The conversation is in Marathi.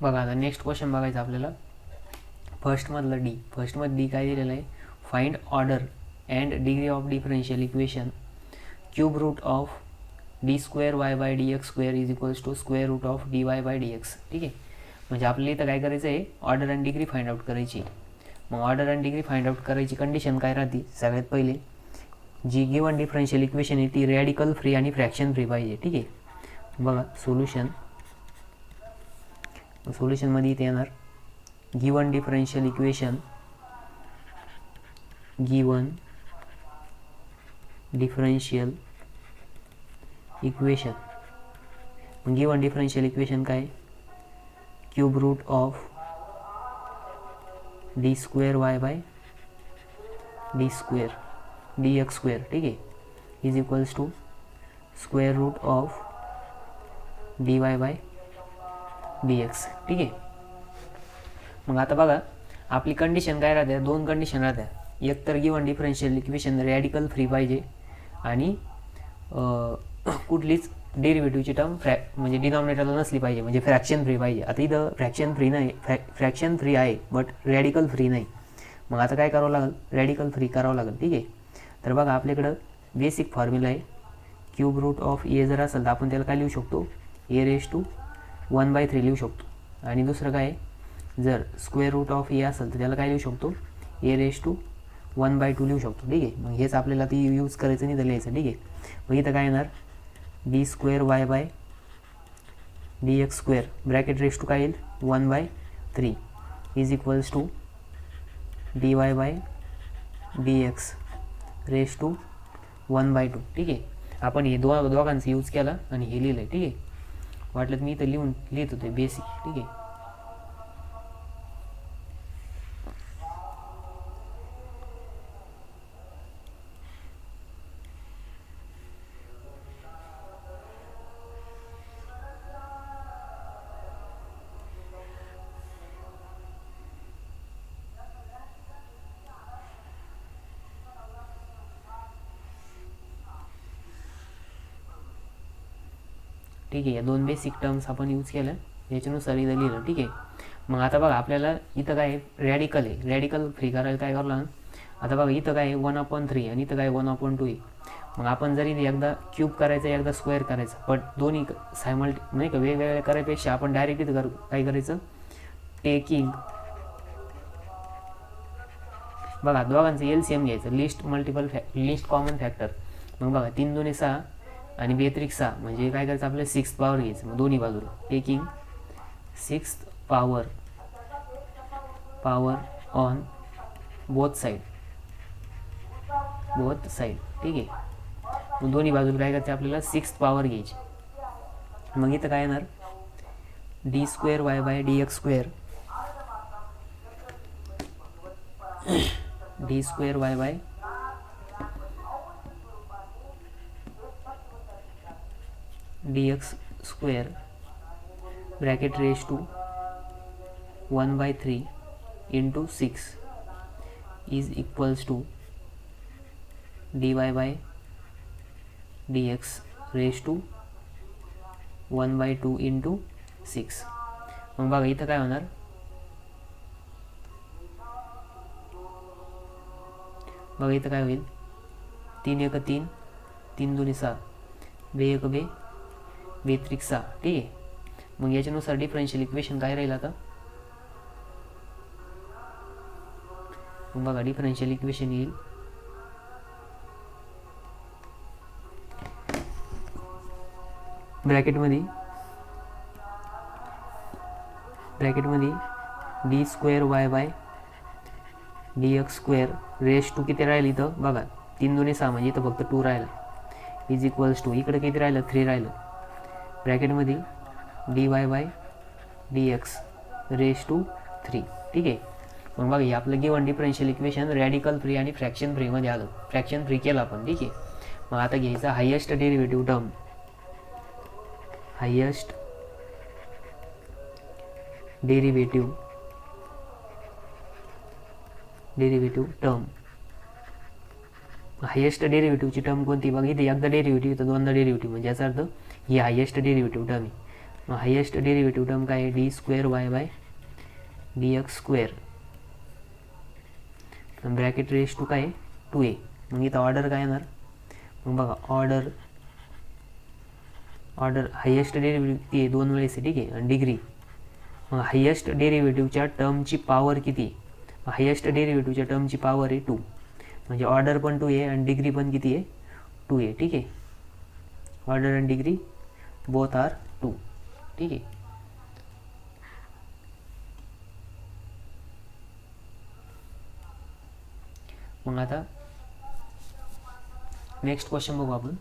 बघा आता नेक्स्ट क्वेश्चन बघायचा आपल्याला. फर्स्टमधलं डी. फर्स्टमध्ये डी काय दिलेलं आहे, find order and degree of differential equation cube root of D square Y by D x square is equals to square root of D Y by D x. ठीक आहे, म्हणजे आपल्याला इथं काय करायचं आहे, order and degree find out करायची. मग order and degree find out करायची कंडिशन काय राहते, सगळ्यात पहिले जी गिवन डिफरन्शियल इक्वेशन आहे ती रॅडिकल फ्री आणि फ्रॅक्शन फ्री पाहिजे. ठीक आहे, बघा सोल्युशनमध्ये इथे येणार given differential equation, given differential equation. Given differential equation काय, cube root of D square Y by D square D x square. ठीक आहे, is equals to square root of D Y by D x. ठीक आहे, मग आता बघा आपली कंडिशन काय राहते, दोन कंडिशन राहत्या. एक तर given differential equation radical free पाहिजे आणि कुठलीच डेरिव्हेटिव्हची टर्म म्हणजे डिनॉमिनेटरला नसली पाहिजे, म्हणजे फ्रॅक्शन फ्री पाहिजे. आता इथं फ्रॅक्शन फ्री नाही, फ्रॅक्शन फ्री आहे बट रॅडिकल फ्री नाही. मग आता काय करावं लागेल, रॅडिकल फ्री करावं लागेल. ठीक आहे, तर बघा आपल्याकडं बेसिक फॉर्म्युला आहे, क्यूब रूट ऑफ ए जर असेल तर आपण त्याला काय लिहू शकतो, ए रेस टू 1/3 लिहू शकतो. आणि दुसरं काय, जर स्क्वेअर रूट ऑफ ए असेल तर त्याला काय लिहू शकतो, ए रेस टू 1/2 लिहू शकतो. ठीक आहे, मग हेच आपल्याला ती यूज करायचं नाही तर लिहायचं. ठीक आहे, मग इथं काय येणार, d square Y by D x square bracket raise to काय येईल 1/3 is equals to d Y by D x raise to 1/2. ठीक आहे, आपण हे दोघांचा यूज केला आणि हे लिहिलं आहे. ठीक आहे, वाटलं मी इथं लिहित होते बेसिक. ठीक आहे, ठीक आहे, या दोन बेसिक टर्म्स आपण यूज केल्या, याच्यानुसार इथं लिहिलं. ठीक आहे, मग आता बघा आपल्याला इथं काय रॅडिकल आहे, रॅडिकल फ्री करायला काय करावं लागेल. आता बघा इथं काय 1/3 आणि इथं काय 1/2 आहे. मग आपण जरी एकदा क्यूब करायचं एकदा स्क्वेअर करायचं, बट दोन्ही नाही का वेगवेगळ्या करायपेक्षा आपण डायरेक्ट इथं काय करायचं, टेकिंग बघा दोघांचं LCM घ्यायचं, लिस्ट कॉमन फॅक्टर. मग बघा 3 2 6 आणि बेत्रिक 6 म्हणजे काय करायचं आपल्याला 6th पॉवर घ्यायचं. मग दोन्ही बाजूला taking 6th power on both side. ठीक आहे, मग दोन्ही बाजूला काय करायचं आपल्याला 6th पॉवर घ्यायची. मग इथं काय येणार, d square Y by D x square, d square Y by D x square bracket raise to 1/3 into 6 is equals to d Y by D x raise to 1/2 into 6. मग बघा इथं काय होणार, बघा इथं काय होईल, 3 1 3 3 2 6 बे 1 बे बेत्रिक 6. ठीक आहे, मग याच्यानुसार डिफरन्शियल इक्वेशन काय राहील आता, मग बघा डिफरन्शियल इक्वेशन येईल ब्रॅकेटमध्ये D square Y by D x square raise to किती राहील इथं बघा 3 2 6 म्हणजे इथं फक्त 2 राहिलं, इज इक्वल्स टू इकडे किती राहिलं 3 राहिलं, ब्रॅकेटमध्ये D Y by D x raise to 3. ठीक आहे, मग बघा हे आपलं given differential equation radical free आणि फ्रॅक्शन फ्रीमध्ये आलं, फ्रॅक्शन फ्री केलं आपण. ठीक आहे, मग आता घ्यायचा highest derivative term, highest derivative term. Highest डेरिव्हेटिव्हची टर्म कोणती, बघा इथे एकदा डेरिव्हेटिव्ह तर दोनदा डेरिव्हेटिव्ह, म्हणजे याचा अर्थ ही हायेस्ट डेरिव्हेटिव्ह टर्म आहे. मग हायेस्ट डेरिव्हेटिव्ह टर्म काय आहे, d square Y by D x square bracket raise to काय आहे 2a. मग इथं ऑर्डर काय येणार, मग बघा ऑर्डर हायेस्ट डेरिव्हेटिव्ह किती आहे 2 वेळेस आहे, ठीक आहे, आणि डिग्री. मग हायेस्ट डेरिव्हेटिव्हच्या टर्मची पॉवर किती, हायेस्ट डेरिव्हेटिव्हच्या टर्मची पॉवर आहे 2, म्हणजे ऑर्डर पण 2 आहे आणि डिग्री पण किती आहे 2 आहे, ठीक आहे. Order and degree both are 2, ठीक आहे. मग आता नेक्स्ट क्वेश्चन बघू आपण.